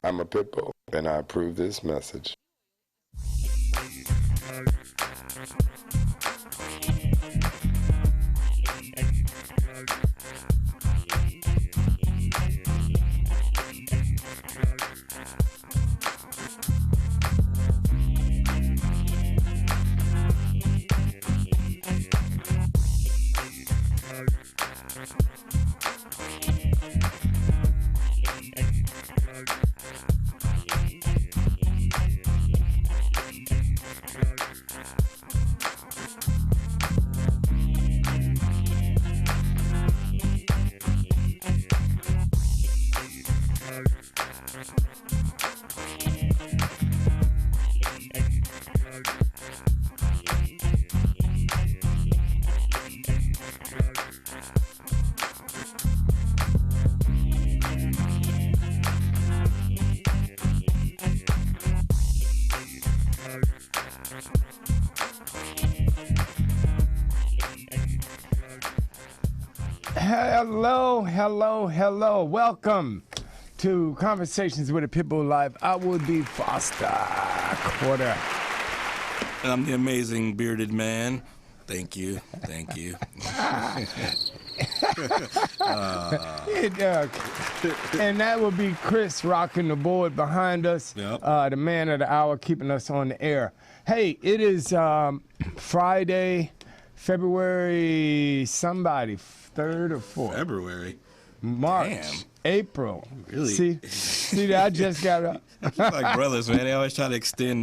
I'm a Pitbull, and I approve this message. Hello. Welcome to Conversations with a Pitbull Live. I will be Foster Quarter. And I'm the amazing bearded man. Thank you. And that will be Chris rocking the board behind us, Yep. The man of the hour, keeping us on the air. Hey, it is Friday, February 3rd or 4th. February. March, Damn. April. Really? See that? I just got up. Like brothers, man. They always try to extend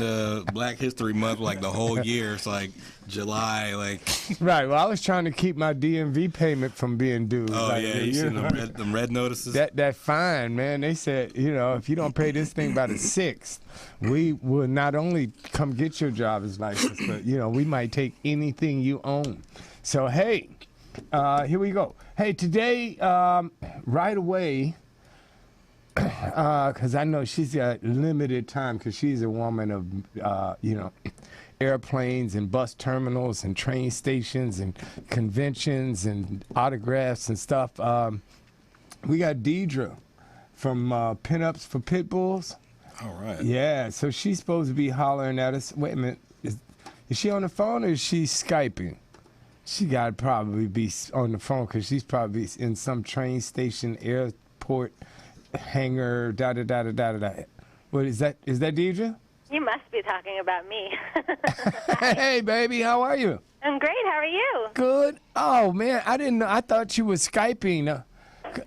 Black History Month like the whole year. It's like July, like. Right. Well, I was trying to keep my DMV payment from being due. Oh, like, yeah. You seen them red notices? That fine, man. They said, if you don't pay this thing by the 6th, we will not only come get your driver's license, but, we might take anything you own. So, hey, here we go. Hey, today, right away, because I know she's got limited time because she's a woman of, airplanes and bus terminals and train stations and conventions and autographs and stuff. We got Deidre from Pinups for Pitbulls. All right. Yeah, so she's supposed to be hollering at us. Wait a minute. Is she on the phone or is she Skyping? She got to probably be on the phone because she's probably in some train station, airport, hangar, da-da-da-da-da-da. What is that? Is that Deidre? You must be talking about me. Hey, baby, how are you? I'm great. How are you? Good. Oh, man, I didn't know. I thought you were Skyping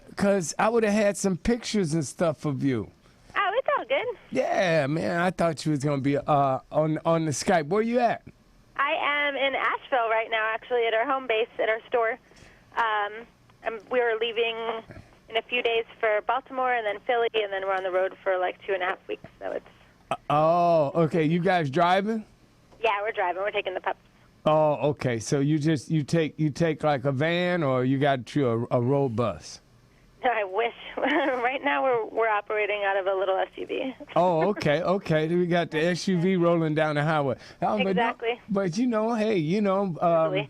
because I would have had some pictures and stuff of you. Oh, it's all good. Yeah, man, I thought you was going to be on the Skype. Where you at? I am in Asheville right now, actually, at our home base, at our store. We were leaving in a few days for Baltimore and then Philly, and then we're on the road for like 2.5 weeks. So it's. Oh, okay. You guys driving? Yeah, we're driving. We're taking the pups. Oh, okay. So you take like a van, or you got a road bus? No, I wish. Right now we're operating out of a little SUV. Oh, okay. We got the SUV rolling down the highway. Exactly. But hey,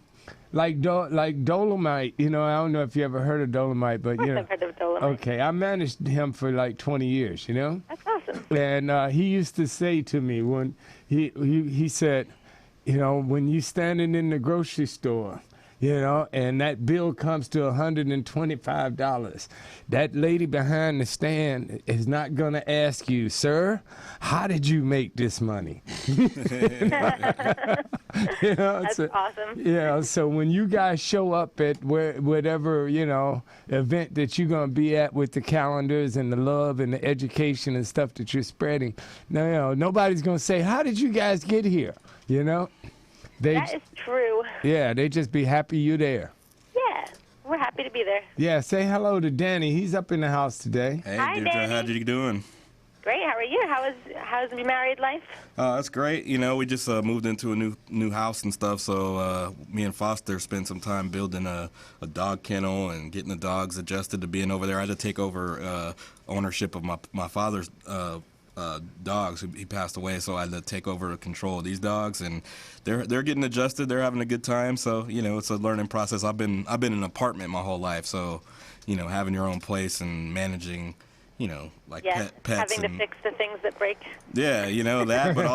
like Dolomite. I don't know if you ever heard of Dolomite, but I've heard of Dolomite. Okay, I managed him for like 20 years. That's awesome. And he used to say to me when he said, when you standing in the grocery store, and that bill comes to $125. That lady behind the stand is not going to ask you, sir, how did you make this money? That's awesome. Yeah, so when you guys show up at whatever, event that you're going to be at with the calendars and the love and the education and stuff that you're spreading, nobody's going to say, how did you guys get here? That is true. Yeah, they just be happy you're there. Yeah, we're happy to be there. Yeah, say hello to Danny. He's up in the house today. Hey, Hi, Deirdre, Danny. how you doing? Great. How are you? How's your married life? That's great. We just moved into a new house and stuff, so me and Foster spent some time building a dog kennel and getting the dogs adjusted to being over there. I had to take over ownership of my father's dogs. He passed away, so I had to take over control of these dogs, and they're getting adjusted. They're having a good time, so it's a learning process. I've been in an apartment my whole life, so having your own place and managing like Yes, pets having and to fix the things that break. yeah, that, but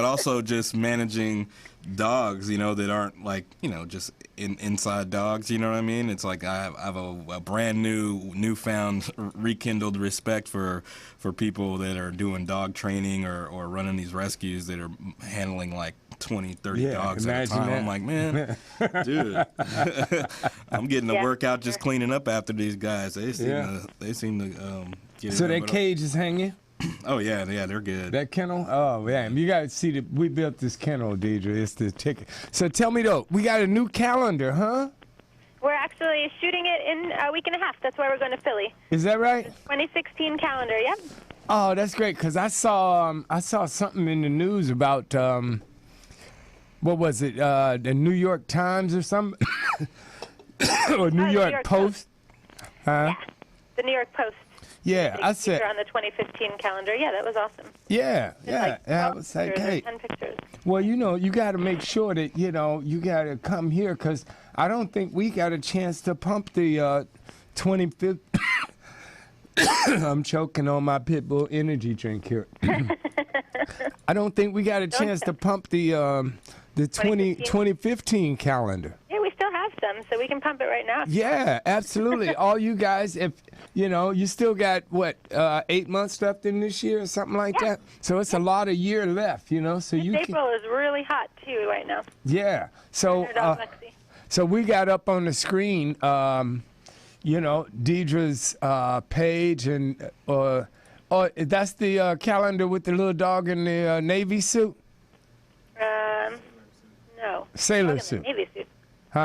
also just managing dogs, that aren't like, just inside dogs, you know what I mean? It's like I have a brand newfound rekindled respect for people that are doing dog training or running these rescues that are handling like 20, 30 dogs at a time. That. I'm like, man, dude, I'm getting a workout just cleaning up after these guys. They seem to get So it. that cage is hanging? Oh yeah, they're good. That kennel? Oh man, you gotta see we built this kennel, Deidre. It's the ticket. So tell me though, we got a new calendar, huh? We're actually shooting it in a week and a half. That's why we're going to Philly. Is that right? 2016 calendar. Yep. Oh, that's great. Cause I saw something in the news about what was it? The New York Times or something, or New York Post? Huh? Yeah, the New York Post. Yeah, I said on the 2015 calendar. Yeah, that was awesome. Yeah, It's yeah. like I 12 was like, pictures or hey. 10 pictures. Well, you got to make sure that, you got to come here because I don't think we got a chance to pump the 25th. I'm choking on my Pitbull energy drink here. I don't think we got a chance to pump the 2015 calendar. Yeah, we still have some, so we can pump it right now. Yeah, absolutely. All you guys, if you still got 8 months left in this year or something like that. So it's a lot of year left, So you April is really hot too right now. Yeah. So Lexi. so we got up on the screen, Deidre's page and that's the calendar with the little dog in the Navy suit. No. Sailor Dog in suit. the Navy suit. Huh?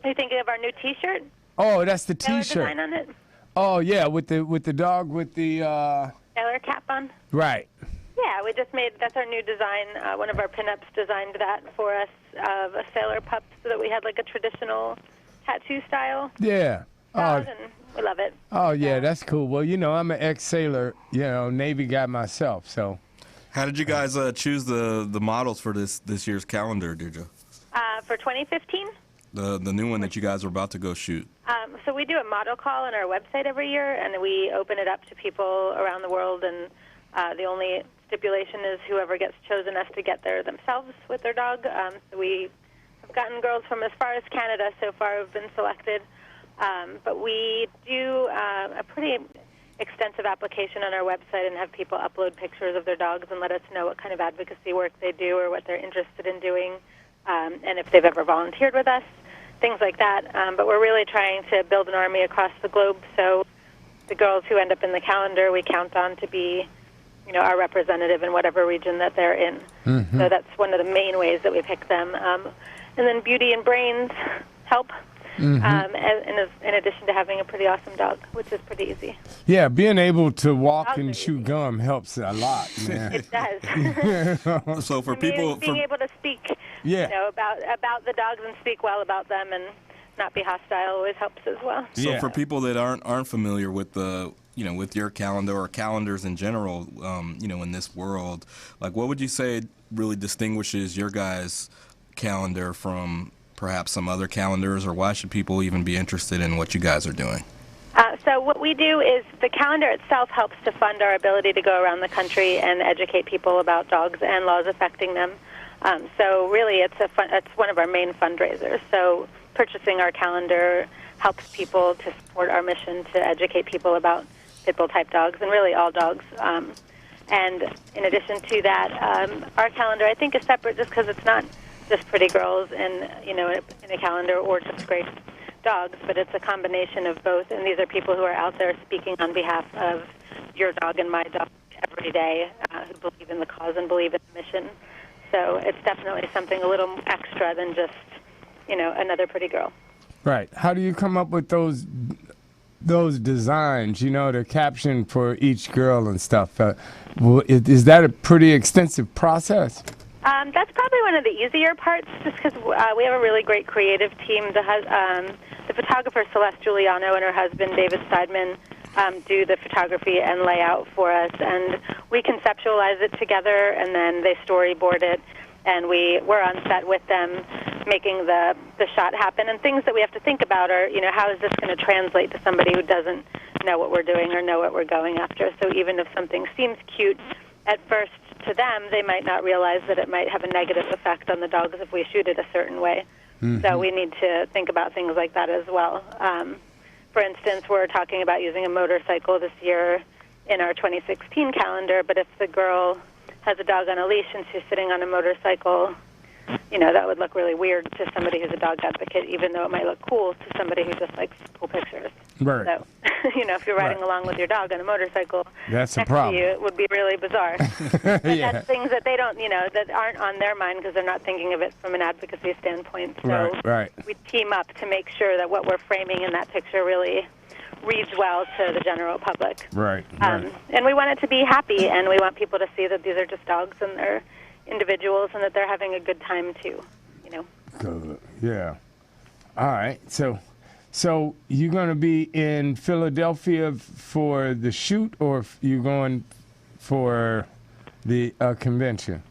Are you thinking of our new T-shirt? Oh, that's the Sailor T-shirt. design on it? Oh yeah, with the dog with the Sailor cap on? right. Yeah, we just made, that's our new design. One of our pinups designed that for us of a sailor pup so that we had like a traditional tattoo style Yeah. dog, and we love it. Oh yeah, that's cool. Well, I'm an ex-sailor, Navy guy myself, so. How did you guys choose the models for this year's calendar, Deirdre? For 2015? The new one that you guys are about to go shoot. So we do a model call on our website every year, and we open it up to people around the world, and the only stipulation is whoever gets chosen has to get there themselves with their dog. So we have gotten girls from as far as Canada so far who've been selected. But we do a pretty extensive application on our website and have people upload pictures of their dogs and let us know what kind of advocacy work they do or what they're interested in doing, and if they've ever volunteered with us, things like that. But we're really trying to build an army across the globe, so the girls who end up in the calendar we count on to be our representative in whatever region that they're in. Mm-hmm. So that's one of the main ways that we pick them. And then beauty and brains help. Mm-hmm. In addition to having a pretty awesome dog, which is pretty easy. Yeah, being able to walk and chew gum helps a lot, man. It does. So for people, being able to speak, about the dogs and speak well about them and not be hostile always helps as well. So for people that aren't familiar with with your calendar or calendars in general, in this world, like what would you say really distinguishes your guys' calendar from perhaps some other calendars, or why should people even be interested in what you guys are doing? So what we do is the calendar itself helps to fund our ability to go around the country and educate people about dogs and laws affecting them. So really it's one of our main fundraisers. So purchasing our calendar helps people to support our mission to educate people about Pitbull-type dogs and really all dogs. And in addition to that, our calendar I think is separate just because it's not just pretty girls in a calendar or just great dogs, but it's a combination of both. And these are people who are out there speaking on behalf of your dog and my dog every day, who believe in the cause and believe in the mission. So it's definitely something a little extra than just another pretty girl. Right. How do you come up with those designs? The caption for each girl and stuff. Is that a pretty extensive process? That's probably one of the easier parts, just because we have a really great creative team. The photographer Celeste Giuliano and her husband David Steidman do the photography and layout for us, and we conceptualize it together, and then they storyboard it, and we're on set with them making the shot happen. And things that we have to think about are, how is this going to translate to somebody who doesn't know what we're doing or know what we're going after. So even if something seems cute at first to them, they might not realize that it might have a negative effect on the dogs if we shoot it a certain way. So we need to think about things like that as well. For instance, we're talking about using a motorcycle this year in our 2016 calendar, but if the girl has a dog on a leash and she's sitting on a motorcycle, you know, that would look really weird to somebody who's a dog advocate, even though it might look cool to somebody who just likes cool pictures. Right. So, you know, if you're riding along with your dog on a motorcycle That's a next problem. to you, it would be really bizarre. But Yeah. that's things that they don't, you know, that aren't on their mind because they're not thinking of it from an advocacy standpoint. So Right. we team up to make sure that what we're framing in that picture really reads well to the general public. Right. And we want it to be happy, and we want people to see that these are just dogs and they're individuals and that they're having a good time too, you know. Good. Yeah. All right. So you're going to be in Philadelphia for the shoot, or you going for the convention?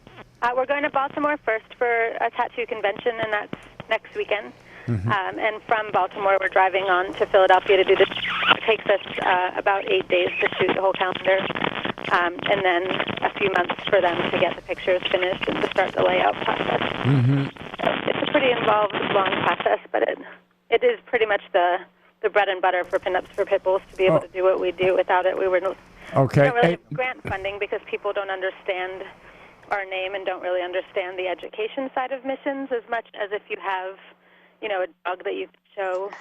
We're going to Baltimore first for a tattoo convention, and that's next weekend. And from Baltimore, we're driving on to Philadelphia to do this. It takes us about 8 days to shoot the whole calendar, and then a few months for them to get the pictures finished and to start the layout process. So it's a pretty involved, long process, but it is pretty much the bread and butter for Pinups for Pitbulls to be able to do what we do. Without it, we don't really have grant funding because people don't understand our name and don't really understand the education side of missions as much as if you have, you know, a dog that you can show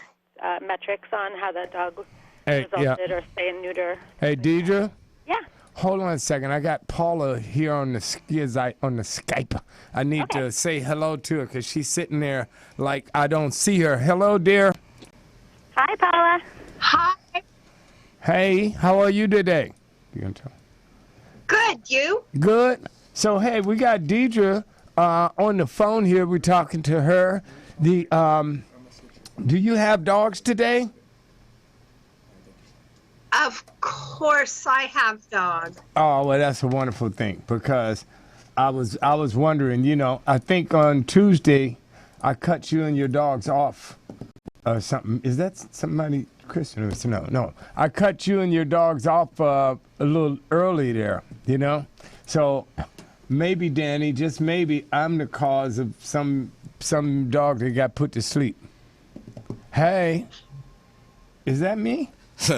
metrics on how that dog resulted or spay and neuter. Hey, Deidre? Yeah. Hold on a second. I got Paula here on the Skype. I need to say hello to her because she's sitting there like I don't see her. Hello, dear. Hi, Paula. Hi. Hey, how are you today? You gonna tell? Good. You? Good. So, hey, we got Deidre on the phone here. We're talking to her. Do you have dogs today? Of course I have dogs. Oh, well, that's a wonderful thing because I was wondering, you know, I think on Tuesday I cut you and your dogs off or something. Is that somebody, Christian? No. I cut you and your dogs off a little early there, you know? So maybe, Danny, just maybe I'm the cause of some dog that got put to sleep. Hey, is that me?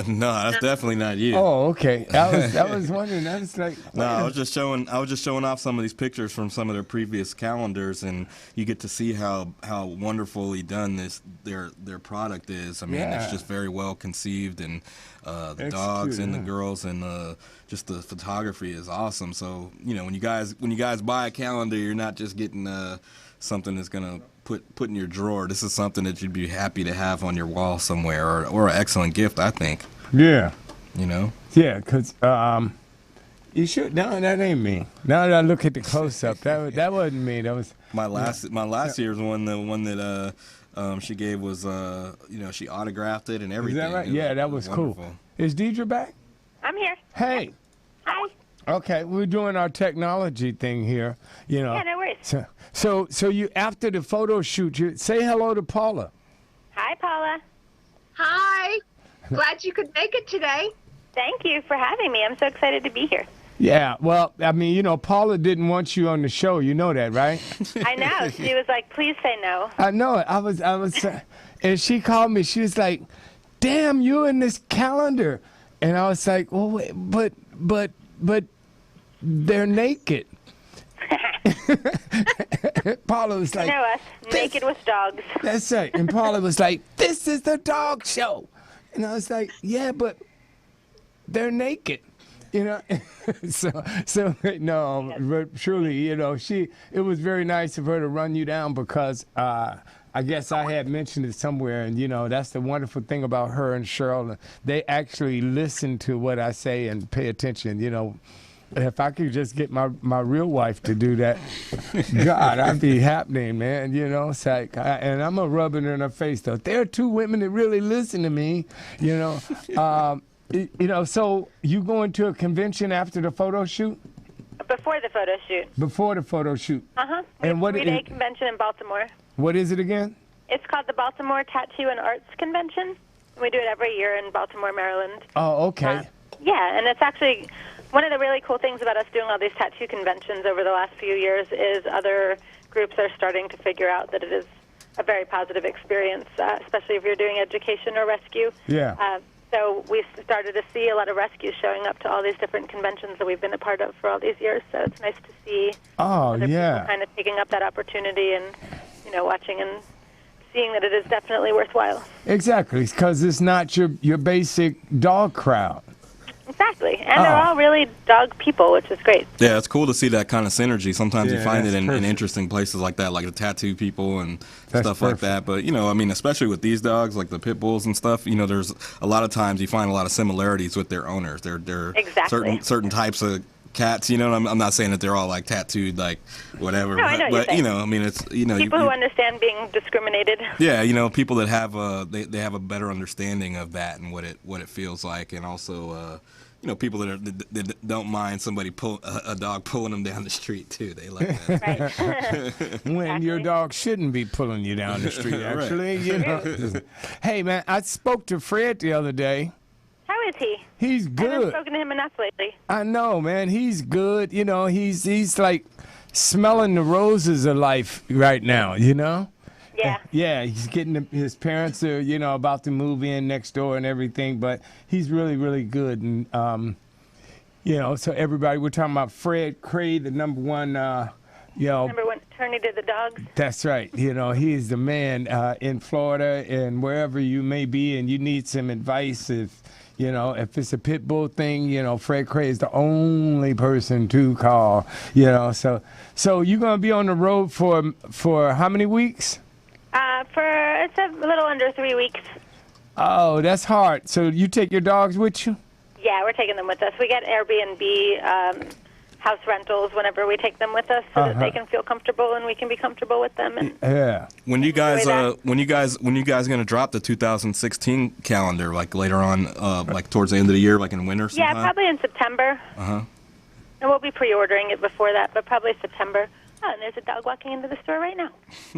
No, that's definitely not you. Oh, okay. I was wondering. I was like, No, I was just showing off some of these pictures from some of their previous calendars, and you get to see how wonderfully done their product is. I mean, it's just very well conceived, and the dogs and the girls and just the photography is awesome. So you know, when you guys buy a calendar, you're not just getting something that's gonna put in your drawer. This is something that you'd be happy to have on your wall somewhere, or an excellent gift, I think. Yeah. You know? Yeah, because you should. No, that ain't me. Now that I look at the close up, that wasn't me. That was my last year's one. The one that she gave was she autographed it and everything. Is that right? Yeah, that was cool. Is Deidre back? I'm here. Hey. Hi. Okay, we're doing our technology thing here. You know. Yeah, no worries. So you after the photo shoot, you say hello to Paula. Hi, Paula. Hi. Glad you could make it today. Thank you for having me. I'm so excited to be here. Yeah, well, I mean, you know, Paula didn't want you on the show. You know that, right? I know. She was like, please say no. I know it. I was, and she called me. She was like, damn, you in this calendar. And I was like, well, wait, but they're naked. Paula was like, you know us, naked with dogs. That's right. And Paula was like, this is the dog show. And I was like, yeah, but they're naked. You know, so no, but truly, you know, it was very nice of her to run you down because I guess I had mentioned it somewhere, and you know, that's the wonderful thing about her and Cheryl. They actually listen to what I say and pay attention. You know, if I could just get my real wife to do that, God, I'd be happening, man. You know, it's like, and I'm gonna rub it in her face though. There are two women that really listen to me. You know. You know, so you going to a convention after the photo shoot? Before the photo shoot. Before the photo shoot. Uh-huh. And what 3-day convention in Baltimore. What is it again? It's called the Baltimore Tattoo and Arts Convention. We do it every year in Baltimore, Maryland. Oh, okay. Yeah, and it's actually one of the really cool things about us doing all these tattoo conventions over the last few years is other groups are starting to figure out that it is a very positive experience, especially if you're doing education or rescue. Yeah. So we've started to see a lot of rescues showing up to all these different conventions that we've been a part of for all these years. So it's nice to see other people kind of taking up that opportunity and, watching and seeing that it is definitely worthwhile. Exactly, because it's not your basic dog crowd. Exactly, and they're all really dog people, which is great. Yeah, it's cool to see that kind of synergy. Sometimes you find it in perfect. interesting places like that, like the tattoo people and That's stuff perfect. like that. But, especially with these dogs, like the pit bulls and stuff, there's a lot of times you find a lot of similarities with their owners. They're Exactly. certain types of cats, I'm not saying that they're all like tattooed, like whatever. No, I know what but you're saying. it's, People who understand being discriminated. Yeah, people that have they have a better understanding of that and what it feels like, and also people that don't mind somebody a dog pulling them down the street too. They like that. Right. When your dog shouldn't be pulling you down the street, Right. actually. Hey, man, I spoke to Fred the other day. How is he? He's I haven't good. spoken to him enough lately. I know, man. He's good. He's like smelling the roses of life right now, Yeah. Yeah, he's getting his parents are, about to move in next door and everything, but he's really, really good. And, so everybody, we're talking about Fred Cray, the number one, Number one attorney to the dogs. That's right. He is the man in Florida and wherever you may be and you need some advice if it's a pit bull thing, Fred Cray is the only person to call, So you're going to be on the road for how many weeks? It's a little under 3 weeks. Oh, that's hard. So you take your dogs with you? Yeah, we're taking them with us. We get Airbnb house rentals whenever we take them with us, so that they can feel comfortable and we can be comfortable with them. And Yeah. When you guys Enjoy when you guys gonna drop the 2016 calendar, like later on, like towards the end of the year, like in winter sometime? yeah, probably in September. Uh-huh. And we'll be pre-ordering it before that, but probably September. Oh, and there's a dog walking into the store right now.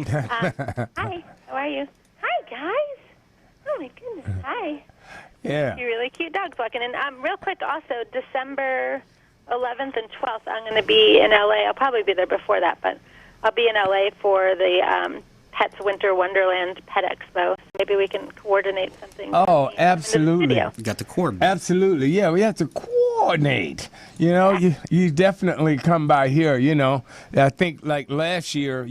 Hi, how are you? Hi, guys. Oh, my goodness. Hi. Yeah. Two really cute dogs walking in. Real quick, also, December 11th and 12th, I'm going to be in L.A. I'll probably be there before that, but I'll be in L.A. for the Pets Winter Wonderland Pet Expo. Maybe we can coordinate something. Oh, in the absolutely. studio. You got the cord. Absolutely. Yeah, we have to coordinate. You definitely come by here, I think like last year,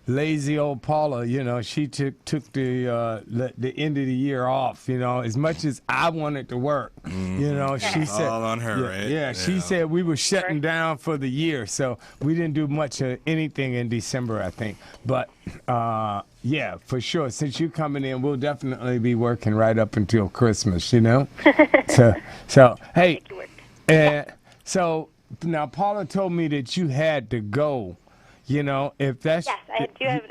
lazy old Paula, she took the end of the year off, as much as I wanted to work, she said all on her, right? Yeah, she said we were shutting down for the year, so we didn't do much of anything in December, I think. But yeah, for sure. Since you're coming in, we'll definitely be working right up until Christmas, So hey, Make it work. so now Paula told me that you had to go. If that's Yes,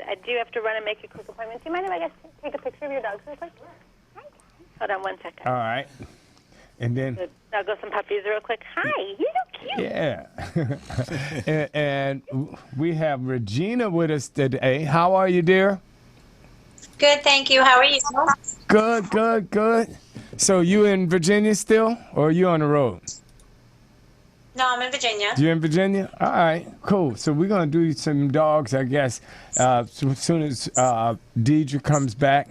I do have to run and make a quick appointment. Do you mind if I just take a picture of your dogs real quick? Hi. Hold on 1 second. all right, and then I'll go some puppies real quick. Hi, you're so cute. yeah, and we have Regina with us today. How are you, dear? Good, thank you. How are you? Good. So you in Virginia still, or are you on the road? No, I'm in Virginia. You in Virginia? All right, cool. So we're gonna do some dogs, I guess, as soon as Deidre comes back.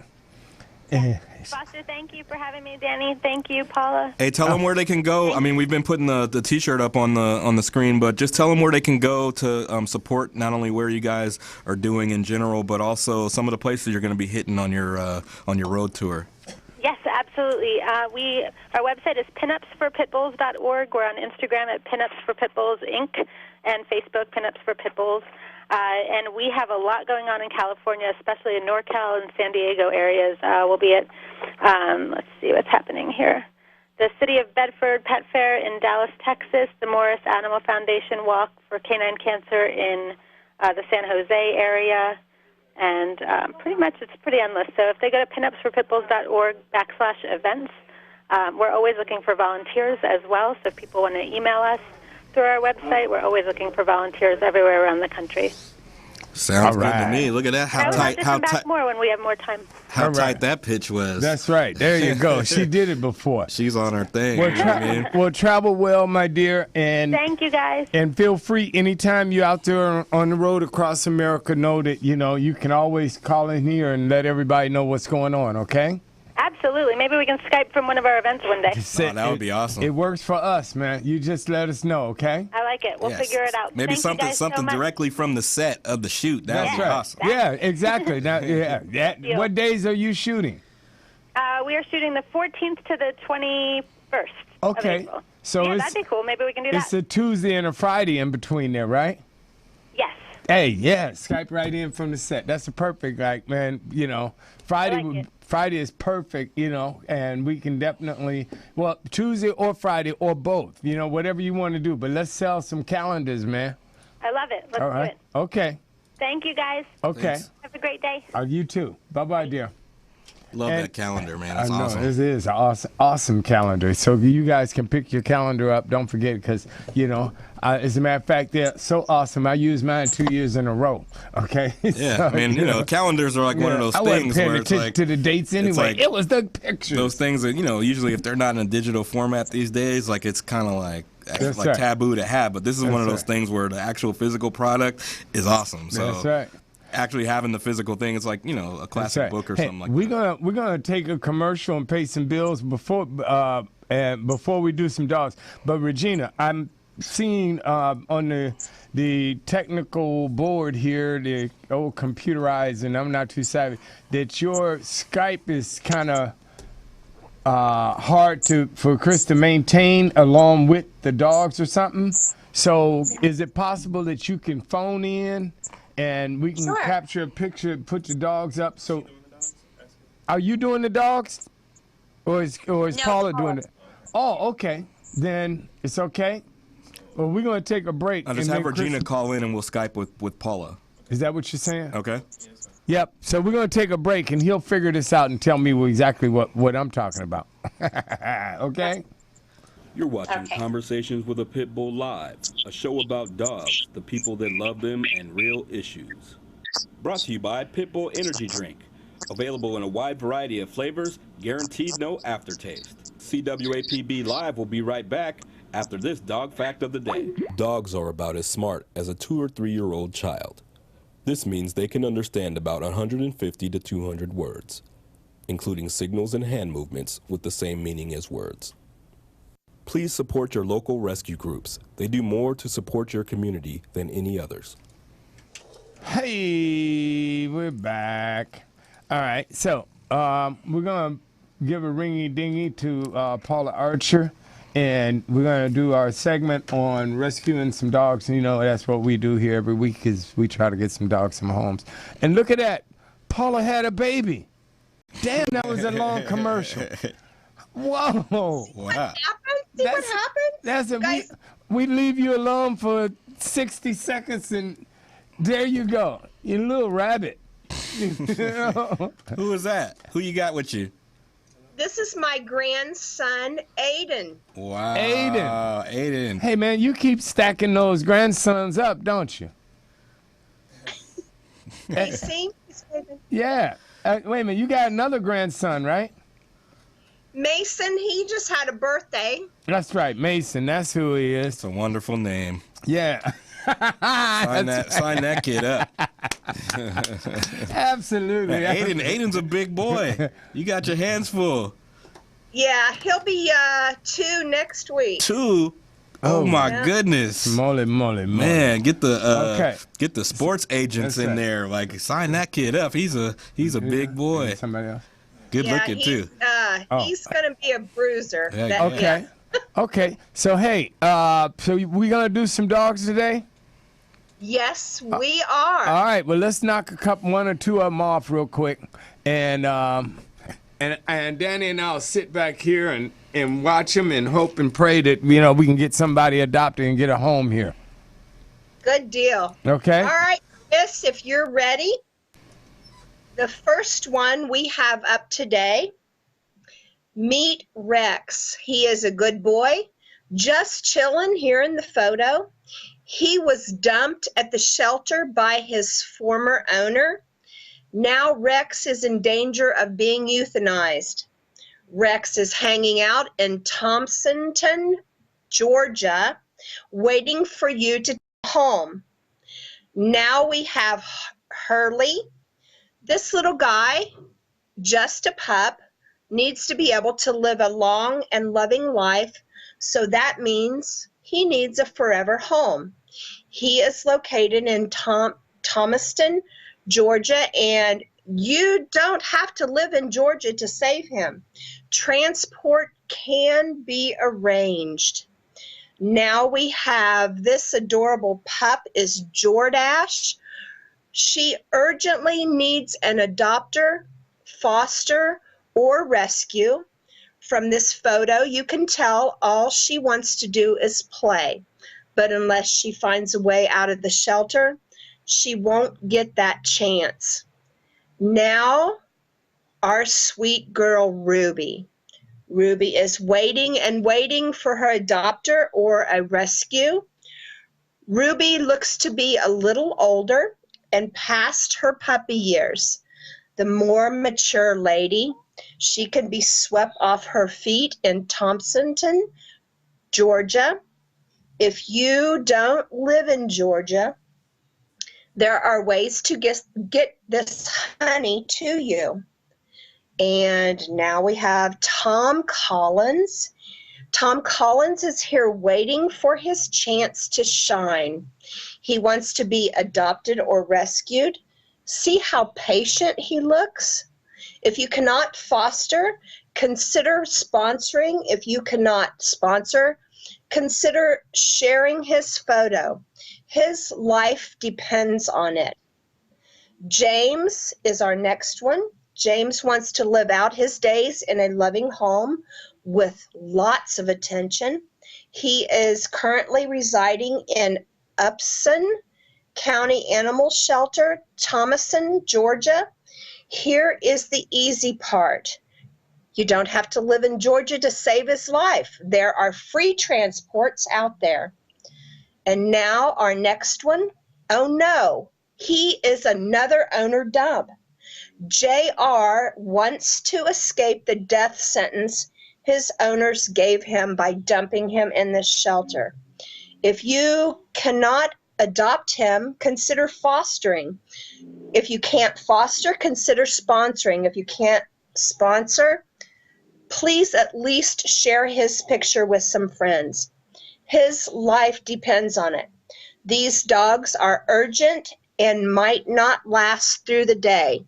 Foster, thank you for having me. Danny, thank you. Paula. Hey, tell them where they can go. I mean, we've been putting the T-shirt up on the screen, but just tell them where they can go to support not only where you guys are doing in general, but also some of the places you're going to be hitting on your road tour. Yes, absolutely. Our website is pinupsforpitbulls.org. We're on Instagram at pinupsforpitbulls Inc. and Facebook Pinups for Pitbulls. And we have a lot going on in California, especially in NorCal and San Diego areas. We'll be at, let's see what's happening here. The City of Bedford Pet Fair in Dallas, Texas, the Morris Animal Foundation Walk for Canine Cancer in the San Jose area. And pretty much it's pretty endless. So if they go to pinupsforpitbulls.org/events, we're always looking for volunteers as well. So if people want to email us through our website, we're always looking for volunteers everywhere around the country. Sounds All good to right. me. Look at that. I would love to come back more when we have more time. How All right. tight that pitch was. That's right. There you go. She did it before. She's on her thing. Well, you know what I mean? well, travel well, my dear, and Thank you, guys. and feel free anytime you're out there on the road across America. Know that you can always call in here and let everybody know what's going on. Okay? Absolutely. Maybe we can Skype from one of our events one day. Oh, that would be awesome. It works for us, man. You just let us know, okay? I like it. We'll Yes. figure it out. Maybe Thank you guys so something much. directly from the set of the shoot. That That's would be right. awesome. Yeah, exactly. Now, Deal. what days are you shooting? We are shooting the 14th to the 21st of Okay. April. So yeah, it's that'd be cool. Maybe we can do it's that. a Tuesday and a Friday in between there, right? Yes. Hey, yeah, Skype right in from the set. That's a perfect, Friday. like it. Friday is perfect, and we can definitely, Tuesday or Friday or both, whatever you want to do. But let's sell some calendars, man. I love it. Let's All do right. it. Okay. Thank you, guys. Okay. Thanks. Have a great day. You too. Bye-bye, dear. Love And- that calendar, man. I That's know awesome. this is an awesome calendar. So you guys can pick your calendar up. Don't forget, because as a matter of fact, they're so awesome. I used mine 2 years in a row. Okay. Yeah, So, I mean, calendars are like one of those I wasn't things paying where it's attention like to the dates anyway. like It was the pictures. those things that usually if they're not in a digital format these days, like it's kind of like That's right. taboo to have. But this is one of That's those things where the actual physical product is awesome. So That's right. actually having the physical thing, it's like a That's classic right. book or Hey, something like we're that. gonna take a commercial and pay some bills before we do some dogs. But Regina, I'm seeing on the technical board here, the old computerized, and I'm not too savvy, that your Skype is kind of hard for Chris to maintain along with the dogs or something. So is it possible that you can phone in and we can Sure. capture a picture, put your dogs up? So are you doing the dogs? Or is No, Paula Paula. doing it? Oh, okay. Then it's okay. Well, we're going to take a break. I'll just and have then Regina Chris- call in and we'll Skype with Paula. Is that what you're saying? Okay. Yep. So we're going to take a break, and he'll figure this out and tell me exactly what I'm talking about. Okay? You're watching Okay. Conversations with a Pitbull Live, a show about dogs, the people that love them, and real issues. Brought to you by Pitbull Energy Drink. Available in a wide variety of flavors, guaranteed no aftertaste. CWAPB Live will be right back after this dog fact of the day. Dogs are about as smart as a 2 or 3-year-old child. This means they can understand about 150 to 200 words, including signals and hand movements with the same meaning as words. Please support your local rescue groups. They do more to support your community than any others. Hey, we're back. All right. So we're going to give a ringy-dingy to Paula Archer, and we're going to do our segment on rescuing some dogs. That's what we do here every week is we try to get some dogs some homes. And look at that. Paula had a baby. Damn, that was a long commercial. Whoa. Wow. Happened? See what happened? That's Guys- we leave you alone for 60 seconds, and there you go. You little rabbit. Who is that? Who you got with you? This is my grandson, Aiden. Wow. Aiden. Hey, man, you keep stacking those grandsons up, don't you? You see? He's waving. Yeah. Wait a minute. You got another grandson, right? Mason, he just had a birthday. That's right. Mason. That's who he is. It's a wonderful name. Yeah. Sign that kid up. Absolutely. Aiden's a big boy. You got your hands full. Yeah, he'll be 2 next week. 2. Oh my Yeah. goodness. Moly. Man, get Okay. the sports agents That's in right. there. Like sign that kid up. He's a big boy. Somebody else. Good Yeah, looking too. He's going to be a bruiser. Yeah, That- Okay. Okay. So, hey, so we going to do some dogs today? Yes, we are. All right, well, let's knock one or two of them off real quick, and Danny and I'll sit back here and watch them and hope and pray that we can get somebody adopted and get a home here. Good deal. Okay. All right, Chris, if you're ready. The first one we have up today, meet Rex. He is a good boy, just chilling here in the photo. He was dumped at the shelter by his former owner. Now Rex is in danger of being euthanized. Rex is hanging out in Thompsonton, Georgia, waiting for you to come home. Now we have Hurley. This little guy, just a pup, needs to be able to live a long and loving life, so that means he needs a forever home. He is located in Thomaston, Georgia, and you don't have to live in Georgia to save him. Transport can be arranged. Now we have this adorable pup is Jordash. She urgently needs an adopter, foster, or rescue. From this photo, you can tell all she wants to do is play. But unless she finds a way out of the shelter, she won't get that chance. Now, our sweet girl, Ruby. Ruby is waiting and waiting for her adopter or a rescue. Ruby looks to be a little older and past her puppy years. The more mature lady, she can be swept off her feet in Thompsonton, Georgia. If you don't live in Georgia, there are ways to get this honey to you. And now we have Tom Collins. Tom Collins is here waiting for his chance to shine. He wants to be adopted or rescued. See how patient he looks? If you cannot foster, consider sponsoring. If you cannot sponsor, consider sharing his photo. His life depends on it. James is our next one. James wants to live out his days in a loving home with lots of attention. He is currently residing in Upson County Animal Shelter, Thomaston, Georgia. Here is the easy part. You don't have to live in Georgia to save his life. There are free transports out there. And now our next one. Oh no, he is another owner dump. JR wants to escape the death sentence his owners gave him by dumping him in this shelter. If you cannot adopt him, consider fostering. If you can't foster, consider sponsoring. If you can't sponsor, please at least share his picture with some friends. His life depends on it. These dogs are urgent and might not last through the day.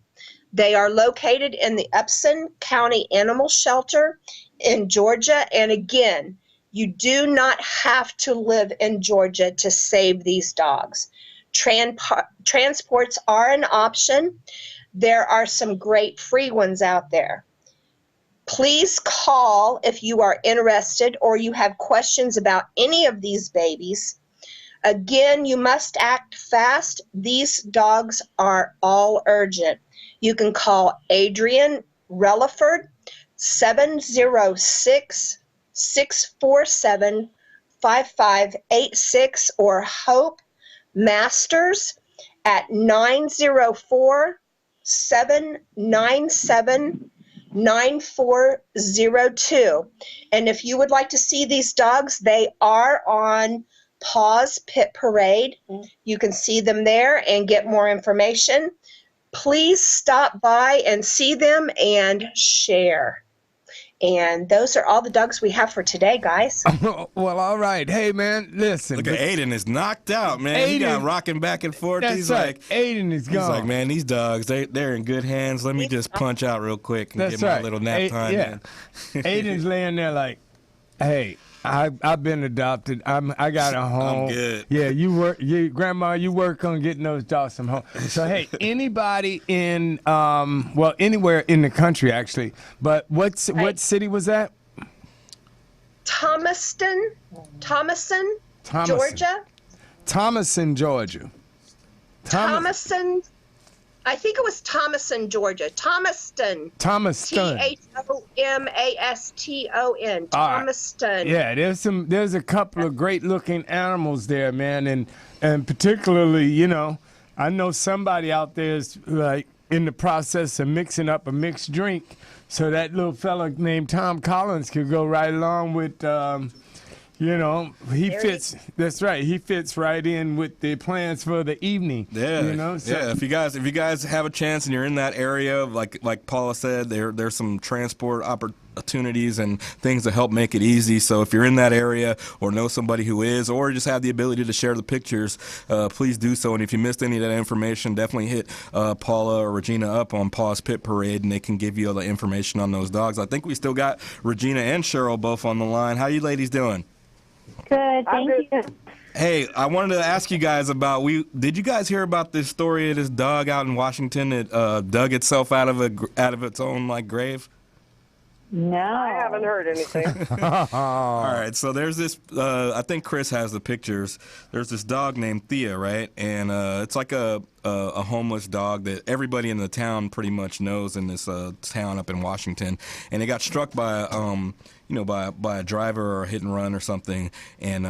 They are located in the Upson County Animal Shelter in Georgia. And again, you do not have to live in Georgia to save these dogs. Transports are an option. There are some great free ones out there. Please call if you are interested or you have questions about any of these babies. Again, you must act fast. These dogs are all urgent. You can call Adrian Relaford, 706-647-5586, or Hope Masters at 904-797-9402. And if you would like to see these dogs, they are on Paws Pit Parade. You can see them there and get more information. Please stop by and see them and share. And those are all the dogs we have for today, guys. Well, all right. Hey, man, listen. Look at Aiden is knocked out, man. He got rocking back and forth. That's He's right. like, Aiden is gone. He's like, man, these dogs, they're in good hands. Let me just punch out real quick and That's get my right. little nap time. Yeah. Aiden's laying there like, hey, I've been adopted. I got a home. I'm good. Yeah, Grandma, you work on getting those dogs some home. So hey, anybody in anywhere in the country actually. But what city was that? Thomaston, Georgia. Thomaston, Georgia. Thomaston, I think it was Thomaston, Georgia. Thomaston. Thomaston. Thomaston. Thomaston. Yeah, there's a couple of great looking animals there, man, and particularly, you know, I know somebody out there is like in the process of mixing up a mixed drink, so that little fella named Tom Collins could go right along with. You know, he fits. That's right. He fits right in with the plans for the evening. Yeah, you know. So, yeah. If you guys have a chance and you're in that area, like Paula said, there's some transport opportunities and things to help make it easy. So if you're in that area or know somebody who is, or just have the ability to share the pictures, please do so. And if you missed any of that information, definitely hit Paula or Regina up on Paws Pit Parade, and they can give you all the information on those dogs. I think we still got Regina and Cheryl both on the line. How you ladies doing? Good, thank you. Hey, I wanted to ask you guys about did you guys hear about this story of this dog out in Washington that dug itself out of its own like grave? No. I haven't heard anything. All right, so there's this, I think Chris has the pictures. There's this dog named Thea, right? And it's like a homeless dog that everybody in the town pretty much knows in this town up in Washington. And it got struck by, by a driver or a hit and run or something. And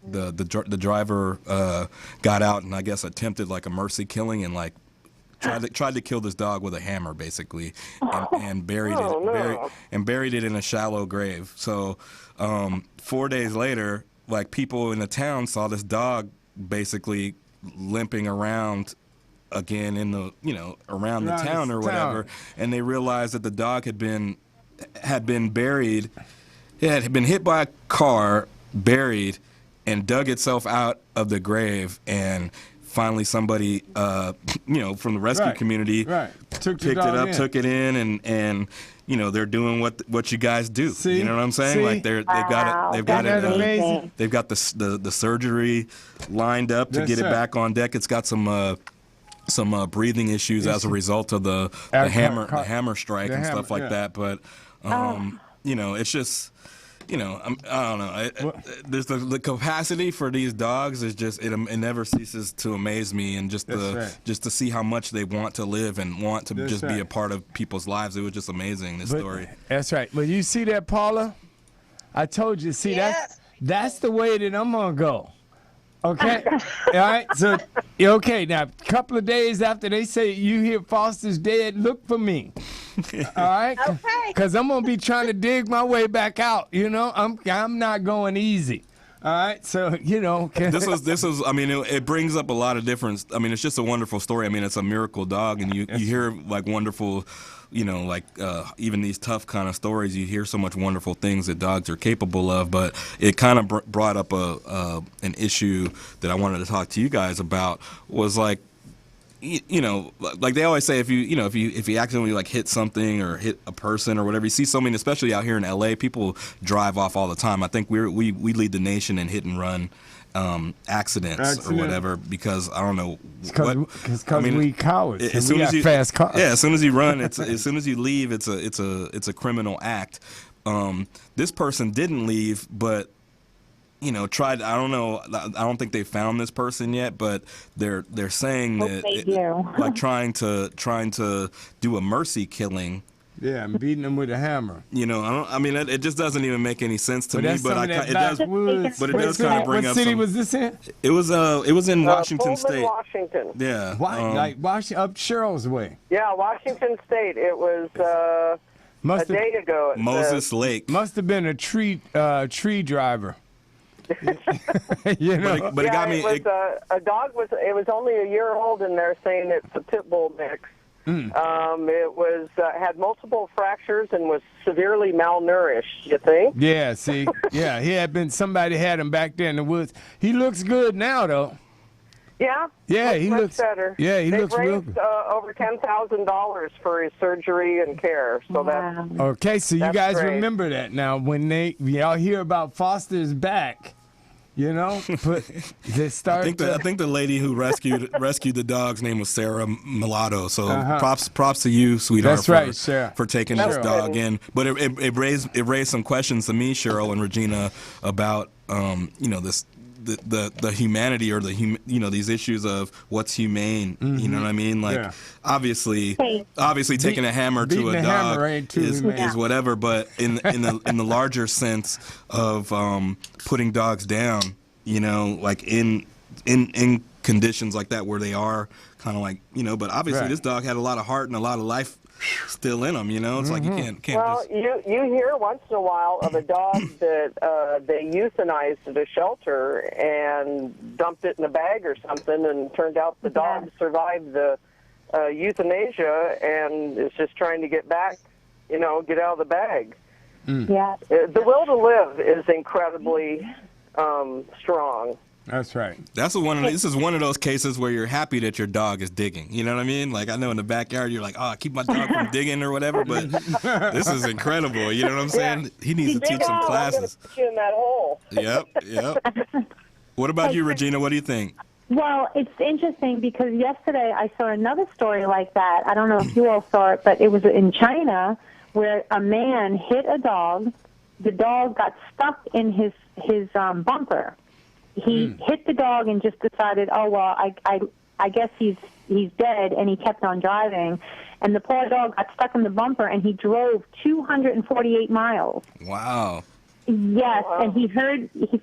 the driver got out and I guess attempted like a mercy killing and like tried to kill this dog with a hammer, basically, and buried it in a shallow grave. So 4 days later, like people in the town saw this dog basically limping around again in the around the town or whatever, and they realized that the dog had been buried. It had been hit by a car, buried, and dug itself out of the grave. And finally, somebody, from the rescue community picked it up, took it in, and they're doing what you guys do. See? You know what I'm saying? See? Like they've got the surgery lined up to get it back on deck. It's got some breathing issues as a result of the hammer strike and stuff like that. But it's just. I don't know. There's the capacity for these dogs is just it never ceases to amaze me, and just to see how much they want to live and want to be a part of people's lives. It was just amazing. This story. That's right. But you see that, Paula? I told you. See that's the way that I'm gonna go. Okay. All right. So okay. Now, a couple of days after they say you hear Foster's dead, look for me. All right. Okay. Because I'm gonna be trying to dig my way back out. I'm not going easy. All right. So this was. I mean, it brings up a lot of different. I mean, it's just a wonderful story. I mean, it's a miracle dog, and you hear like wonderful. Even these tough kind of stories, you hear so much wonderful things that dogs are capable of. But it kind of brought up an issue that I wanted to talk to you guys about. Was like, like they always say, if you accidentally like hit something or hit a person or whatever, you see so many, especially out here in LA, people drive off all the time. I think we lead the nation in hit and run accidents or whatever, because I don't know. Because we cowards. As soon as you fast cars. Yeah, as soon as you run, as soon as you leave, it's a criminal act. This person didn't leave, but tried. I don't know. I don't think they found this person yet, but they're saying that like trying to do a mercy killing. Yeah, I'm beating them with a hammer. It just doesn't even make any sense to me. But it does kind of bring up. What city was this in? It was in Washington State. Washington. Yeah. Washington, up Cheryl's way. Yeah, Washington State. It was a day ago. Moses Lake. Must have been a tree driver. But it got me. A dog was. It was only a year old, and they're saying it's a Pitbull mix. It was had multiple fractures and was severely malnourished. You think? Yeah. See. Yeah. Somebody had him back there in the woods. He looks good now, though. Yeah. Yeah. He much looks better. Yeah. He looks real good. Over $10,000 for his surgery and care. So that's okay. So you guys great. remember that now when y'all hear about Foster's back. They start. I think the lady who rescued the dog's name was Sarah Mulatto. So props to you, sweetheart. That's right, Sarah. For taking this dog in. But it raised some questions to me, Cheryl and Regina, about the humanity or these issues of what's humane. You know what I mean? Like obviously taking a hammer to a dog is whatever, but in the larger sense of putting dogs down, like in conditions like that where they are kind of like, but obviously this dog had a lot of heart and a lot of life still in them, It's like you can't well, just... you hear once in a while of a dog that they euthanized at a shelter and dumped it in a bag or something, and turned out the dog survived the euthanasia and is just trying to get back, get out of the bag. Yeah. The will to live is incredibly strong. That's right. This is one of those cases where you're happy that your dog is digging. You know what I mean? Like I know in the backyard you're like, oh, keep my dog from digging or whatever. But this is incredible. You know what I'm saying? Yeah. He needs to teach some classes. I'm gonna put you in that hole. Yep. What about you, Regina? What do you think? Well, it's interesting because yesterday I saw another story like that. I don't know if you all saw it, but it was in China where a man hit a dog. The dog got stuck in his bumper. He hit the dog and just decided, oh, well, I guess he's dead, and he kept on driving. And the poor dog got stuck in the bumper, and he drove 248 miles. Wow. Yes, and he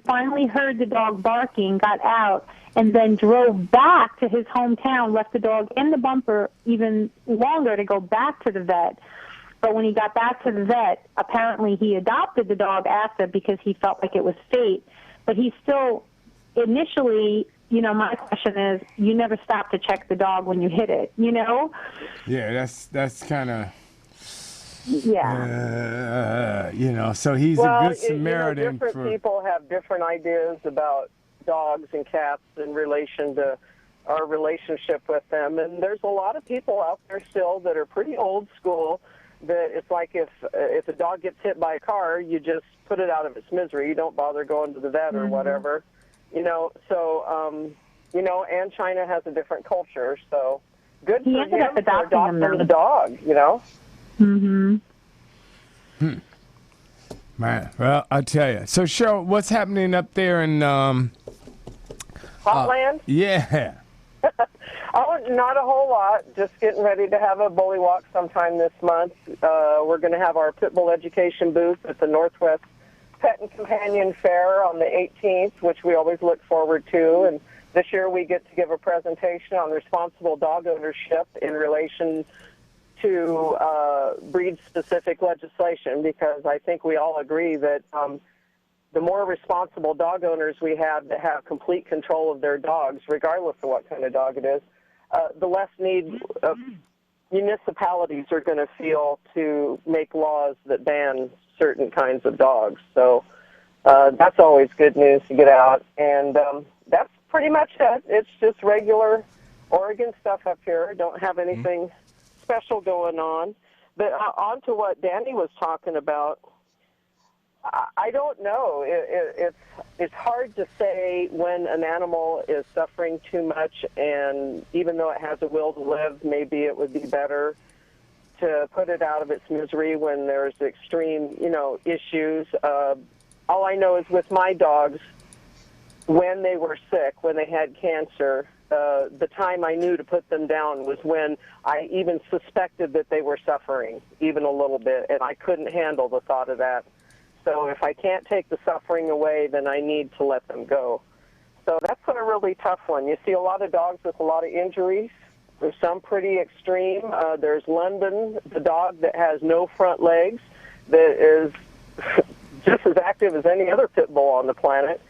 finally heard the dog barking, got out, and then drove back to his hometown, left the dog in the bumper even longer to go back to the vet. But when he got back to the vet, apparently he adopted the dog after because he felt like it was fate. But he still... Initially, my question is, you never stop to check the dog when you hit it, Yeah, that's kind of... Yeah. So he's a good Samaritan. Different people have different ideas about dogs and cats in relation to our relationship with them. And there's a lot of people out there still that are pretty old school, that it's like if a dog gets hit by a car, you just put it out of its misery. You don't bother going to the vet or whatever. And China has a different culture, so good for him for adopting the dog, Man, well, I'll tell you. So, Cheryl, what's happening up there in... Hotland? Yeah. Oh, not a whole lot. Just getting ready to have a bully walk sometime this month. We're going to have our Pitbull education booth at the Northwest Pet and Companion Fair on the 18th, which we always look forward to. And this year we get to give a presentation on responsible dog ownership in relation to breed-specific legislation, because I think we all agree that the more responsible dog owners we have that have complete control of their dogs, regardless of what kind of dog it is, the less need municipalities are going to feel to make laws that ban certain kinds of dogs. So that's always good news to get out. And that's pretty much it. It's just regular Oregon stuff up here. Don't have anything special going on. But on to what Danny was talking about, I don't know. It's hard to say when an animal is suffering too much, and even though it has a will to live, maybe it would be better to put it out of its misery when there's extreme, issues. All I know is with my dogs, when they were sick, when they had cancer, the time I knew to put them down was when I even suspected that they were suffering, even a little bit, and I couldn't handle the thought of that. So if I can't take the suffering away, then I need to let them go. So that's a really tough one. You see a lot of dogs with a lot of injuries. There's some pretty extreme. There's London, the dog that has no front legs, that is just as active as any other pit bull on the planet.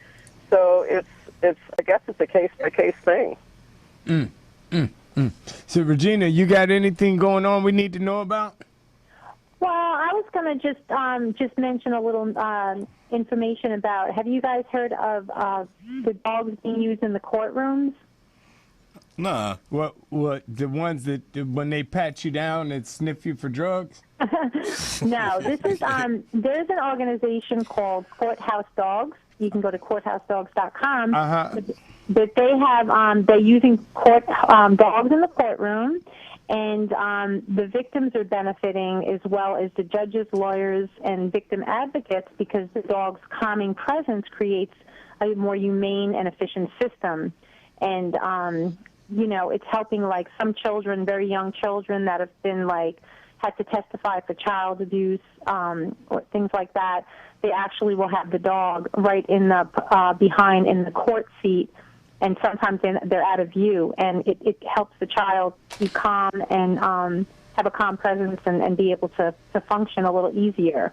So I guess it's a case-by-case thing. So, Regina, you got anything going on we need to know about? Well, I was going to just mention a little information about, have you guys heard of the dogs being used in the courtrooms? Nah. What the ones that when they pat you down and sniff you for drugs? No, this is there's an organization called Courthouse Dogs. You can go to courthousedogs.com. But they have they're using dogs in the courtroom, And the victims are benefiting as well as the judges, lawyers, and victim advocates because the dog's calming presence creates a more humane and efficient system. And, you know, it's helping, like, some children, very young children that have been, like, had to testify for child abuse or things like that. They actually will have the dog right in the behind in the court seat, and sometimes they're out of view, and it helps the child be calm and have a calm presence and be able to function a little easier.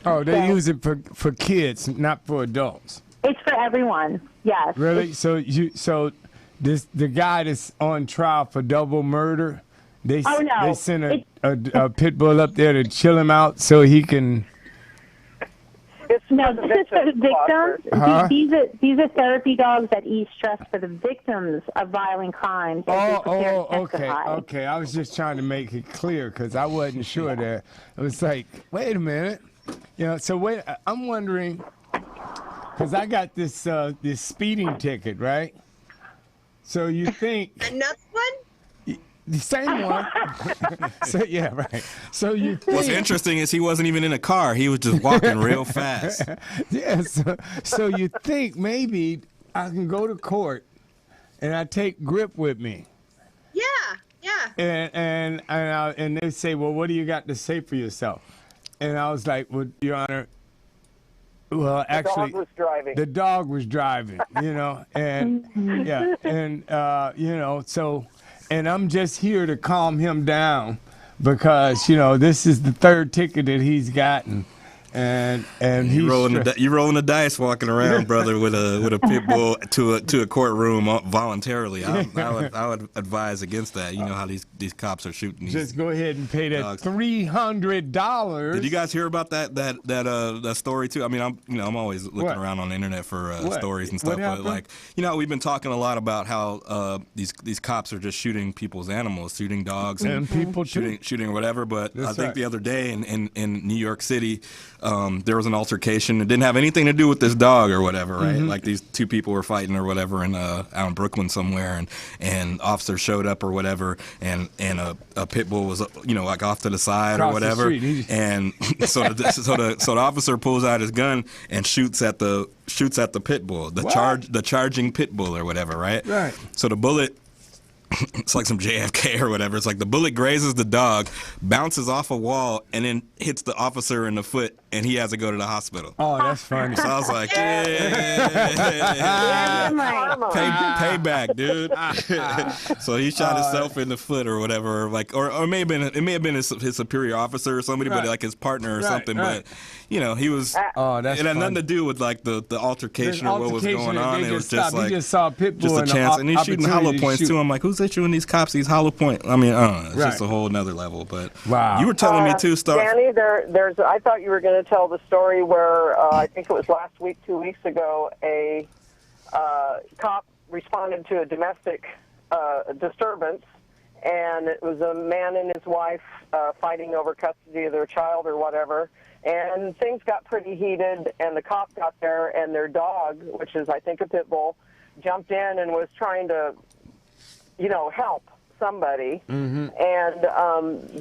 Oh, they use it for kids, not for adults. It's for everyone. Yes. Really? So the guy that's on trial for double murder, they sent a pit bull up there to chill him out so he can. No, this is for the victims. Huh? These are therapy dogs that ease stress for the victims of violent crimes. Okay. I was just trying to make it clear because I wasn't sure that. It was like, wait a minute. You know, so wait, I'm wondering, because I got this speeding ticket, right? So you think. Another one? The same one. So, yeah, right. So you think. What's interesting is he wasn't even in a car. He was just walking real fast. Yeah, so you think maybe I can go to court and I take Grip with me. Yeah. And they say, well, what do you got to say for yourself? And I was like, well, Your Honor, well, actually, the dog was driving, you know, and yeah, and you know, so. And I'm just here to calm him down because, you know, this is the third ticket that he's gotten. And he's you rolling the dice walking around, brother, with a pit bull to a courtroom voluntarily. I would advise against that. You know how these cops are shooting. Just go ahead and pay that $300. Did you guys hear about that story too? I mean, I'm always looking around on the internet for stories and stuff. But like, you know, we've been talking a lot about how these cops are just shooting people's animals, shooting dogs and people shooting or whatever. But That's I think right. the other day in New York City. There was an altercation. It didn't have anything to do with this dog or whatever, right? Mm-hmm. Like these two people were fighting or whatever, out in Brooklyn somewhere, and officer showed up or whatever, and a pit bull was, you know, like off to the side Across or whatever, the street. and so the officer pulls out his gun and shoots at the pit bull, the charging pit bull or whatever, right? Right. So the bullet. It's like some JFK or whatever. It's like the bullet grazes the dog, bounces off a wall, and then hits the officer in the foot, and he has to go to the hospital. Oh, that's funny. So I was like, payback, dude. So he shot himself in the foot or whatever, like, or it may have been his superior officer or somebody, but like his partner or something. Right. But you know, he was. That's it had funny. nothing to do with like the altercation or what was going on. It was just like he just saw a pit bull just a chance, and he's shooting hollow points too. I'm like, who's issuing these cops these hollow points? I mean, it's just a whole nother level. But wow, you were telling me too, Star. Danny, there's. I thought you were going to tell the story where I think it was last week, 2 weeks ago, a cop responded to a domestic disturbance, and it was a man and his wife fighting over custody of their child or whatever. And things got pretty heated, and the cop got there, and their dog, which is, I think, a pit bull, jumped in and was trying to, you know, help somebody. Mm-hmm. And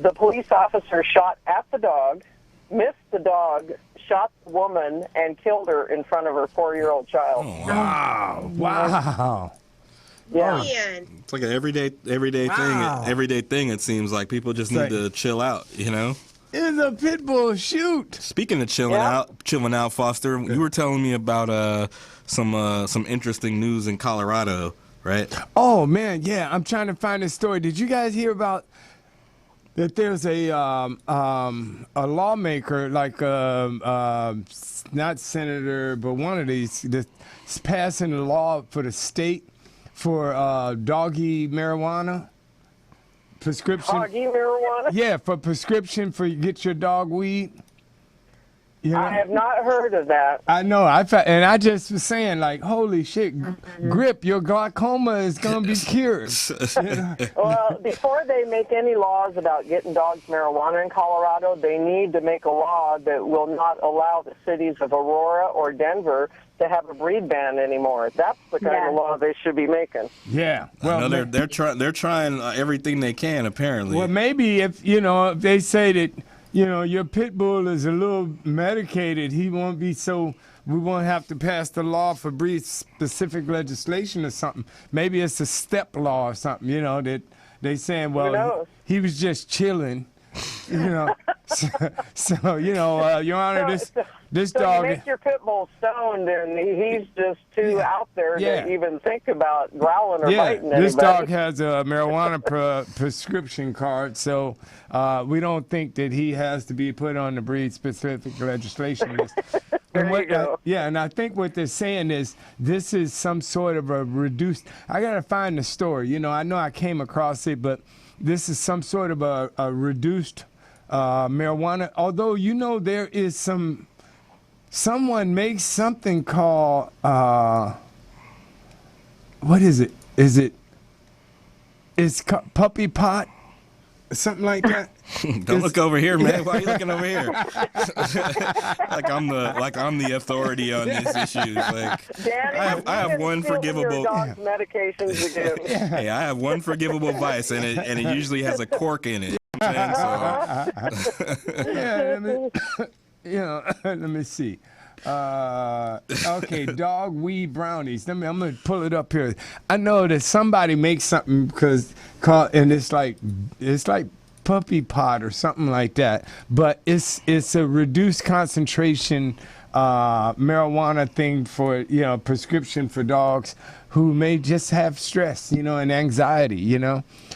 the police officer shot at the dog, missed the dog, shot the woman, and killed her in front of her 4-year-old child. Oh, wow. Yeah. It's like an everyday thing. It seems like people just need to chill out, you know. It's a pit bull shoot. Speaking of chilling out, Foster, you were telling me about some interesting news in Colorado, right? Oh man, yeah. I'm trying to find a story. Did you guys hear about that? There's a lawmaker, like not senator, but one of these that's passing a law for the state for doggy marijuana. Prescription. Doggy marijuana? Yeah, for prescription for get your dog weed. You know? I have not heard of that. I know. And I just was saying, like, holy shit, Grip, your glaucoma is going to be cured. You know? Well, before they make any laws about getting dogs marijuana in Colorado, they need to make a law that will not allow the cities of Aurora or Denver to have a breed ban anymore. That's the kind of law they should be making. Yeah. Well, they're trying everything they can, apparently. Well, maybe if they say that, your pit bull is a little medicated, he won't be we won't have to pass the law for breed-specific legislation or something. Maybe it's a step law or something, that they saying, well, he was just chilling, So, Your Honor, this dog. You make your pit bull stoned, and he's just too out there to even think about growling or biting anybody. This dog has a marijuana prescription card, so we don't think that he has to be put on the breed-specific legislation list. And I think what they're saying is this is some sort of a reduced. I gotta find the story. I know I came across it, but this is some sort of a reduced marijuana. Although there is someone makes something called what is it? It's puppy pot, something like that. Don't look over here, man. Why are you looking over here? like I'm the authority on these issues. Like Daddy, I have one forgivable medications again. Hey, I have one forgivable vice, and it usually has a cork in it. Let me see. Okay, dog weed brownies. I'm gonna pull it up here. I know that somebody makes something and it's like puppy pot or something like that, but it's a reduced concentration marijuana thing for prescription for dogs who may just have stress and anxiety.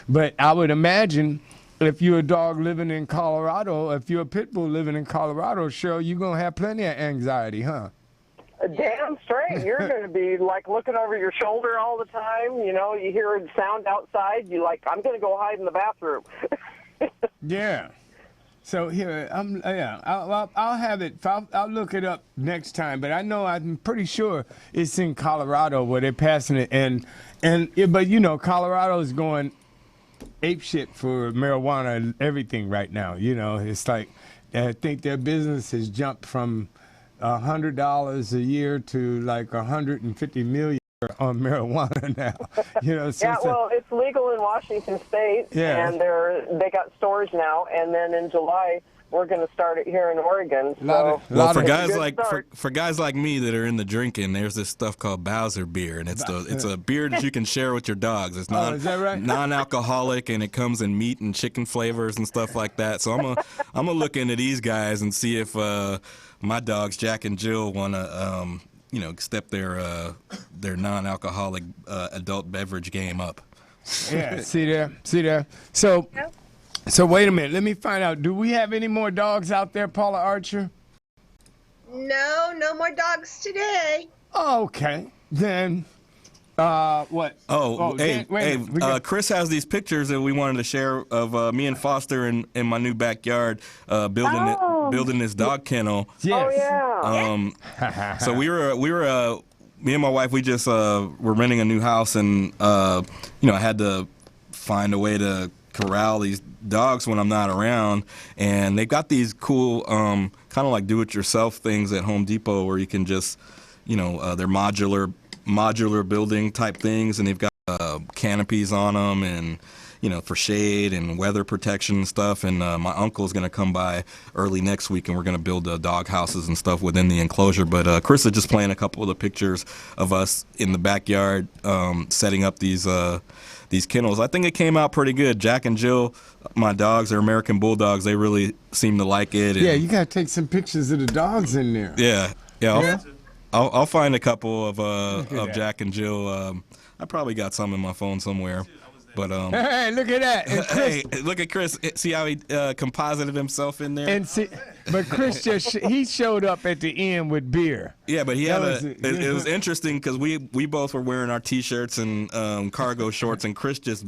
But I would imagine if you're a dog living in Colorado, if you're a pit bull living in Colorado, Cheryl, you're going to have plenty of anxiety, huh? Damn straight. You're going to be like looking over your shoulder all the time. You hear a sound outside. You I'm going to go hide in the bathroom. Yeah. So here, I'll have it. I'll look it up next time. But I'm pretty sure it's in Colorado where they're passing it. But Colorado is going ape shit for marijuana and everything right now. It's like I think their business has jumped from $100 a year to like $150 million on marijuana now. It's legal in Washington State, and they got stores now. And then in July, we're going to start it here in Oregon. For guys like me that are in the drinking, there's this stuff called Bowser beer, and it's a beer that you can share with your dogs. It's is that right? non-alcoholic, and it comes in meat and chicken flavors and stuff like that. So I'm gonna look into these guys and see if my dogs Jack and Jill want to step their non-alcoholic adult beverage game up. Yeah, see there. So wait a minute. Let me find out. Do we have any more dogs out there, Paula Archer? No more dogs today. Okay, then. What? Chris has these pictures that we wanted to share of me and Foster in my new backyard building this dog kennel. Yes. Oh yeah. So we were me and my wife, we just were renting a new house, and I had to find a way to corral these dogs when I'm not around, and they've got these cool kind of like do-it-yourself things at Home Depot where you can just they're modular building type things, and they've got canopies on them, and for shade and weather protection and stuff. And my uncle's going to come by early next week, and we're going to build dog houses and stuff within the enclosure. But Chris is just playing a couple of the pictures of us in the backyard setting up these kennels. I think it came out pretty good. Jack and Jill, my dogs, are American Bulldogs. They really seem to like it. Yeah, you got to take some pictures of the dogs in there. Yeah. I'll find a couple of Jack and Jill. I probably got some in my phone somewhere. But Hey, look at that. And Chris, hey, look at Chris. See how he composited himself in there. and see, but Chris he showed up at the end with beer. Yeah, but he had was it was interesting because we both were wearing our T-shirts and cargo shorts, and Chris just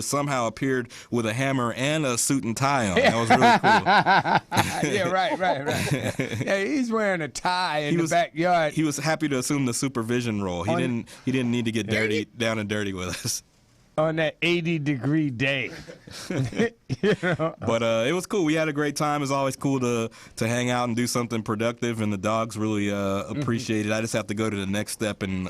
somehow appeared with a hammer and a suit and tie on. That was really cool. Yeah, right. Yeah, he's wearing a tie in the backyard. He was happy to assume the supervision role. He didn't need to get down and dirty with us. On that 80-degree day. You know? But it was cool. We had a great time. It's always cool to hang out and do something productive, and the dogs really appreciate it. I just have to go to the next step and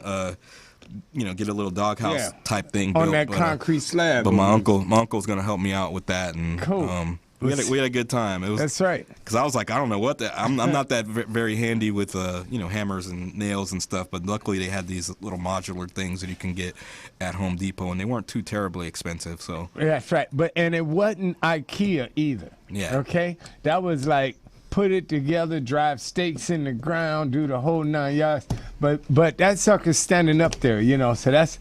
get a little doghouse type thing built. On that concrete slab. But my uncle's gonna help me out with that, and cool. We had a good time. That's right. Because I was like, I don't know what I'm not that very handy with hammers and nails and stuff. But luckily they had these little modular things that you can get at Home Depot, and they weren't too terribly expensive. So that's right. And it wasn't IKEA either. Yeah. Okay. That was like put it together, drive stakes in the ground, do the whole 9 yards. But that sucker's standing up there, So that's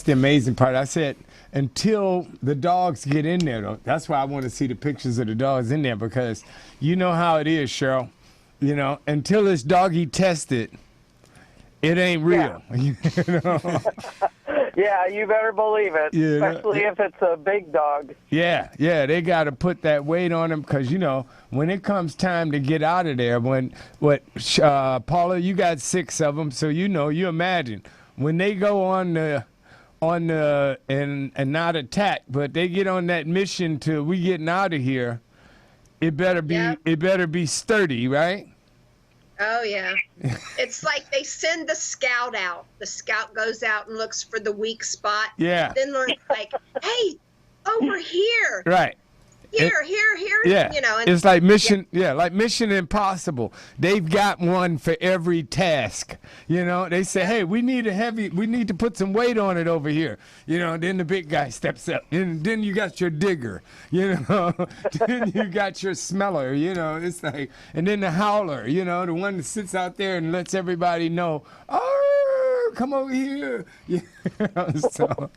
the amazing part. I said, until the dogs get in there, though. That's why I want to see the pictures of the dogs in there, because you know how it is, Cheryl. Until it's doggy tested, it ain't real. Yeah. Yeah, you better believe it, especially if it's a big dog. Yeah, they got to put that weight on them because, when it comes time to get out of there, Paula, you got 6 of them, so you imagine, when they go on the and not attack, but they get on that mission to we getting out of here, it better be sturdy, right? Oh yeah. It's like they send the scout out. The scout goes out and looks for the weak spot. Yeah. Then learns like, hey, over here. Right. Here. Yeah. And it's like Mission Impossible. They've got one for every task. They say, hey, we need to put some weight on it over here. Then the big guy steps up. And then you got your digger. Then you got your smeller. It's like, and then the howler. The one that sits out there and lets everybody know, oh, come over here. So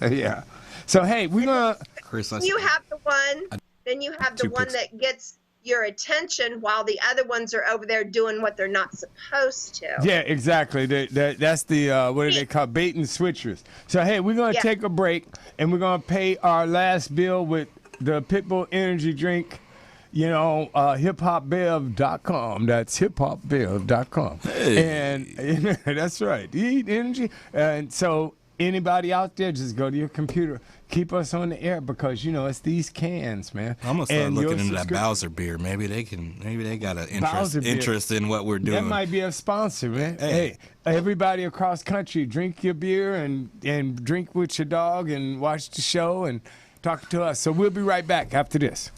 yeah. So hey, we're gonna. Chris, you have the one. Then you have the one that gets your attention while the other ones are over there doing what they're not supposed to. Yeah, exactly. That's the what do they call bait and switchers. So hey, we're gonna take a break and we're gonna pay our last bill with the Pitbull energy drink. hiphopbev.com. That's hiphopbev.com. Hey. And that's right. Eat energy. And so anybody out there, just go to your computer. Keep us on the air because it's these cans, man. I'm gonna start looking into that Bowser beer. Maybe they got an interest in what we're doing. That might be a sponsor, man. Hey, everybody across country, drink your beer and drink with your dog and watch the show and talk to us. So we'll be right back after this.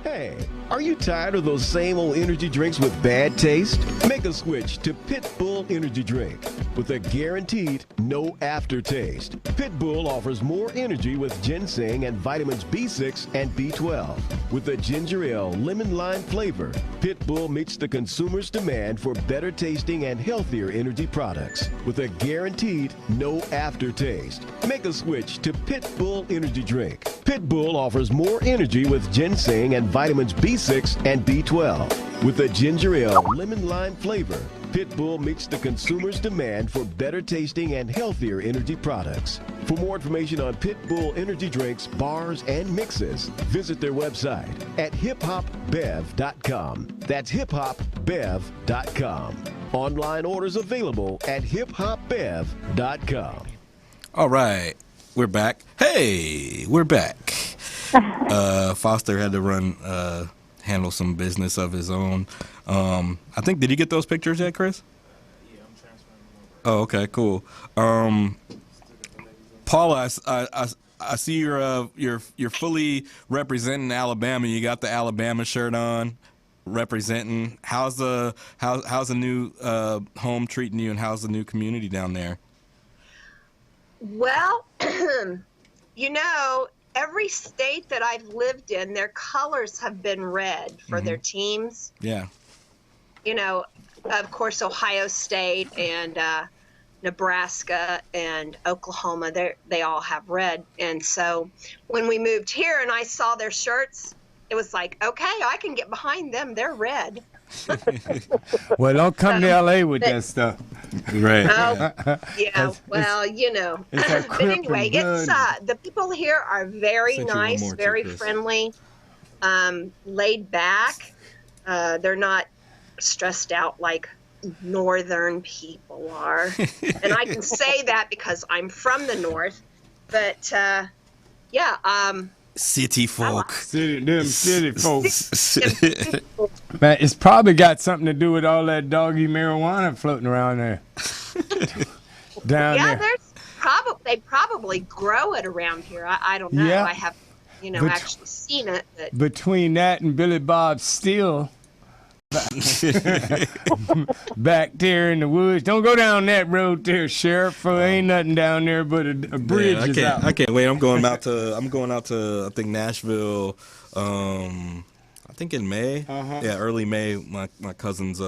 Hey, are you tired of those same old energy drinks with bad taste? Make a switch to Pitbull Energy Drink with a guaranteed no aftertaste. Pitbull offers more energy with ginseng and vitamins B6 and B12. With a ginger ale lemon lime flavor, Pitbull meets the consumer's demand for better tasting and healthier energy products with a guaranteed no aftertaste. Make a switch to Pitbull Energy Drink. Pitbull offers more energy with ginseng and vitamins B6 and B12. With a ginger ale lemon lime flavor, Pitbull meets the consumer's demand for better tasting and healthier energy products. For more information on Pitbull energy drinks, bars, and mixes, visit their website at hiphopbev.com. That's hiphopbev.com. Online orders available at hiphopbev.com. All right, we're back. Hey, we're back. Foster had to handle some business of his own. I think, did you get those pictures yet, Chris? Yeah, I'm transferring them Oh, over. okay, cool. Paula, I see you're fully representing Alabama. You got the Alabama shirt on, representing. How's the new home treating you, and how's the new community down there? Well, every state that I've lived in, their colors have been red for their teams. Yeah. Of course, Ohio State and Nebraska and Oklahoma, they all have red. And so when we moved here and I saw their shirts, it was like, okay, I can get behind them. They're red. Well, don't come to L.A. with that stuff. Right. Oh, yeah. Well, you know. But anyway, it's the people here are very nice, very friendly, laid back. They're not stressed out like northern people are. And I can say that because I'm from the north. But yeah, city folk. City folks. Man, it's probably got something to do with all that doggy marijuana floating around there. Down there. There's they probably grow it around here. I don't know. Yeah. I have, actually seen it. But between that and Billy Bob Steele, back there in the woods. Don't go down that road there, Sheriff. Ain't nothing down there but a bridge. I can't wait. I'm going out to I think Nashville. I think in May. Yeah, early May. My cousin's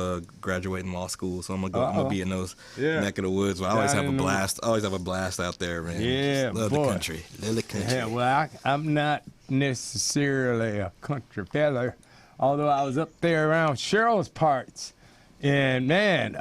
graduating law school, so I'm gonna be in those neck of the woods. I always have a blast. I always have a blast out there, man. Yeah, love the country. Love the country. Yeah, well, I'm not necessarily a country fella. Although I was up there around Cheryl's parts, and man,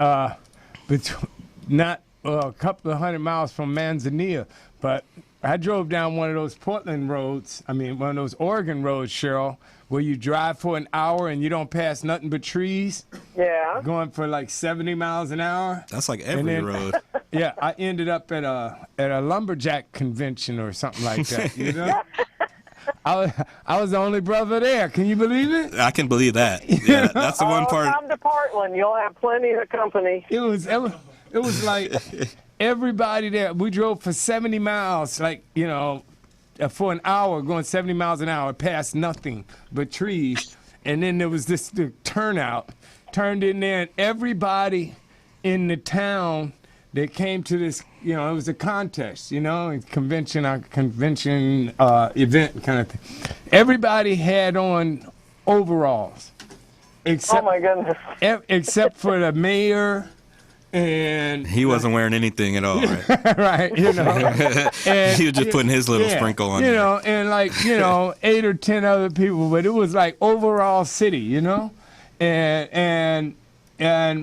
not a couple of 100 miles from Manzanilla, but I drove down one of those Portland roads. I mean, one of those Oregon roads, Cheryl, where you drive for an hour and you don't pass nothing but trees. Yeah. Going for like 70 miles an hour. That's like every road. Yeah, I ended up at a lumberjack convention or something like that. You know. I was the only brother there. Can you believe it? I can believe that. Yeah, that's the one part. Come to Portland, you'll have plenty of company. It was like everybody there. We drove for 70 miles, for an hour, going 70 miles an hour, past nothing but trees. And then there was this turnout, turned in there, and everybody in the town that came to this, it was a contest, a convention event kind of thing. Everybody had on overalls. Except, oh, my goodness. Except for the mayor. And he wasn't wearing anything at all, right? Right, and he was just putting his little sprinkle on there. And 8 or 10 other people, but it was like overall city, and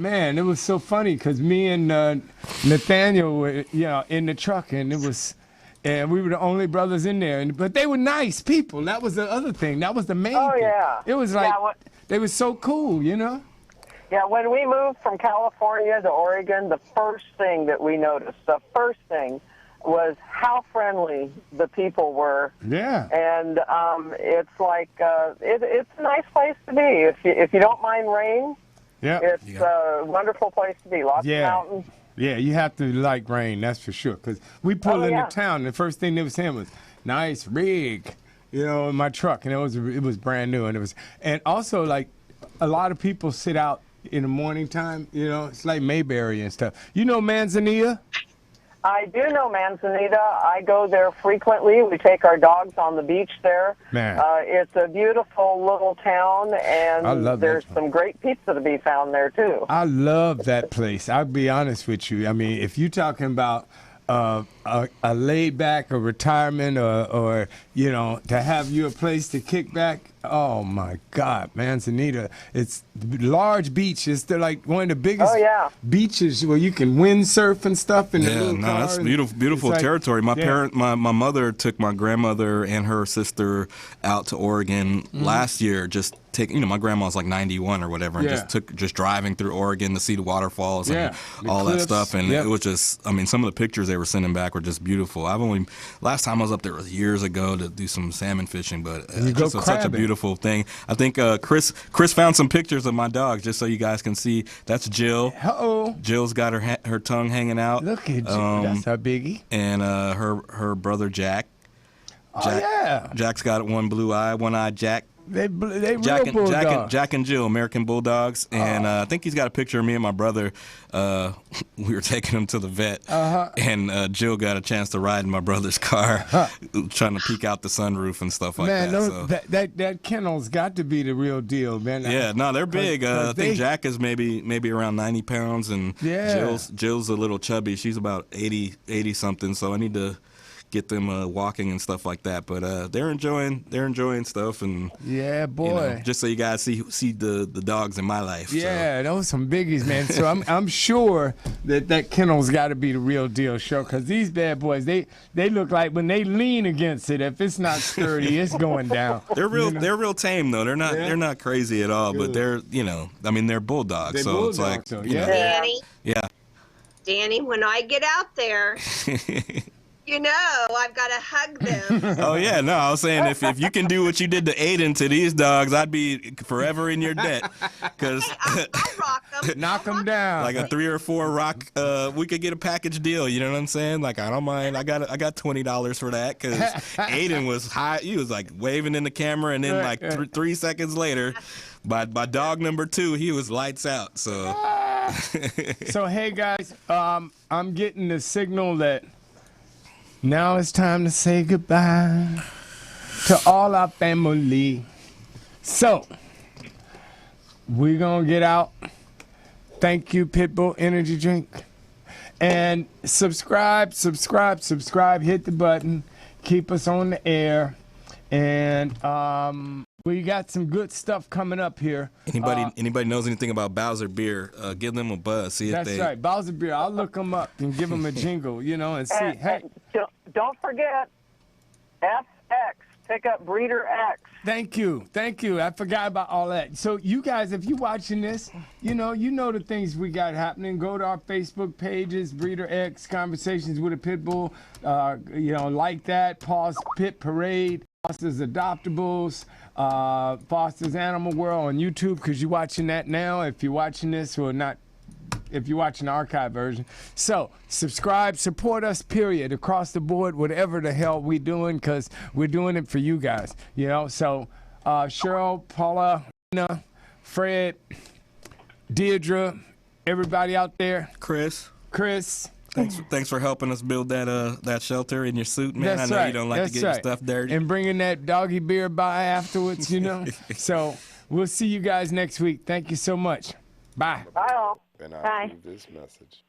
man, it was so funny because me and Nathaniel were, in the truck, and we were the only brothers in there, but they were nice people. That was the other thing. That was the main thing. Yeah. It was like they were so cool, Yeah, when we moved from California to Oregon, the first thing that we noticed, was how friendly the people were. Yeah. And it's like it's a nice place to be. If you don't mind rain, it's a wonderful place to be. Lots of mountains. Yeah, you have to like rain, that's for sure. Because we pulled into town, and the first thing they were saying was, "Nice rig," in my truck, and it was brand new, and also like a lot of people sit out in the morning time, it's like Mayberry and stuff. You know Manzanilla? I do know Manzanita. I go there frequently. We take our dogs on the beach there. Man. It's a beautiful little town, and there's some great pizza to be found there, too. I love that place. I'll be honest with you. I mean, if you're talking about a laid back, a retirement, or to have you a place to kick back. Oh my God, Manzanita! It's large beaches. They're like one of the biggest beaches where you can windsurf and stuff. In the little car. That's beautiful territory. My my mother took my grandmother and her sister out to Oregon last year. Just my grandma's like 91 or whatever, and just driving through Oregon to see the waterfalls and all that stuff. And it was just, some of the pictures they were sending back were just beautiful. Last time I was up there was years ago to do some salmon fishing, but it's such a beautiful thing. I think Chris found some pictures of my dog, just so you guys can see. That's Jill. Uh-oh. Jill's got her tongue hanging out. Look at Jill. That's a biggie. And her brother Jack. Jack. Oh, yeah. Jack's got one blue eye, one eye Jack. They real bulldogs. Jack and Jill, American Bulldogs, and I think he's got a picture of me and my brother. We were taking him to the vet, and Jill got a chance to ride in my brother's car, trying to peek out the sunroof and stuff like man, that. that kennel's got to be the real deal, man. Yeah, no, they're big. I think Jack is maybe around 90 pounds, and Jill's a little chubby. She's about 80 something. So I need to get them walking and stuff like that. But they're enjoying stuff, and yeah, boy. You know, just so you guys see the dogs in my life. Yeah, those some biggies, man. So I'm sure that kennel's got to be the real deal, show, because these bad boys they look like when they lean against it, if it's not sturdy, it's going down. They're real tame though. They're not crazy at all. Good. But they're bulldogs. So it's like Danny. Yeah. Danny, when I get out there. I've got to hug them. Oh, yeah. No, I was saying if you can do what you did to Aiden to these dogs, I'd be forever in your debt. Cause I'll rock them. Knock them down. Like a 3 or 4 rock, we could get a package deal. You know what I'm saying? Like, I don't mind. I got $20 for that because Aiden was high. He was like waving in the camera, and then like 3 seconds later, by dog number 2, he was lights out. So, so hey, guys, I'm getting the signal that now it's time to say goodbye to all our family. So, we're going to get out. Thank you, Pitbull Energy Drink. And subscribe. Hit the button. Keep us on the air. And we got some good stuff coming up here. Anybody knows anything about Bowser Beer, give them a buzz. See if that's right. Bowser Beer. I'll look them up and give them a jingle, and see. Hey. Don't forget, FX. Pick up Breeder X. Thank you. I forgot about all that. So you guys, if you're watching this, you know the things we got happening. Go to our Facebook pages, Breeder X, Conversations with a Pitbull. Like that. Pause Pit Parade. Foster's Adoptables, Foster's Animal World on YouTube, because you're watching that now. If you're watching this or not, if you're watching the archive version. So subscribe, support us, period, across the board, whatever the hell we're doing, because we're doing it for you guys. So Cheryl, Paula, Fred, Deirdre, everybody out there. Chris. Thanks for helping us build that shelter in your suit, man. That's I know right. you don't like to get your stuff dirty. And bringing that doggy beer by afterwards, So we'll see you guys next week. Thank you so much. Bye. Bye all. And I approve this message.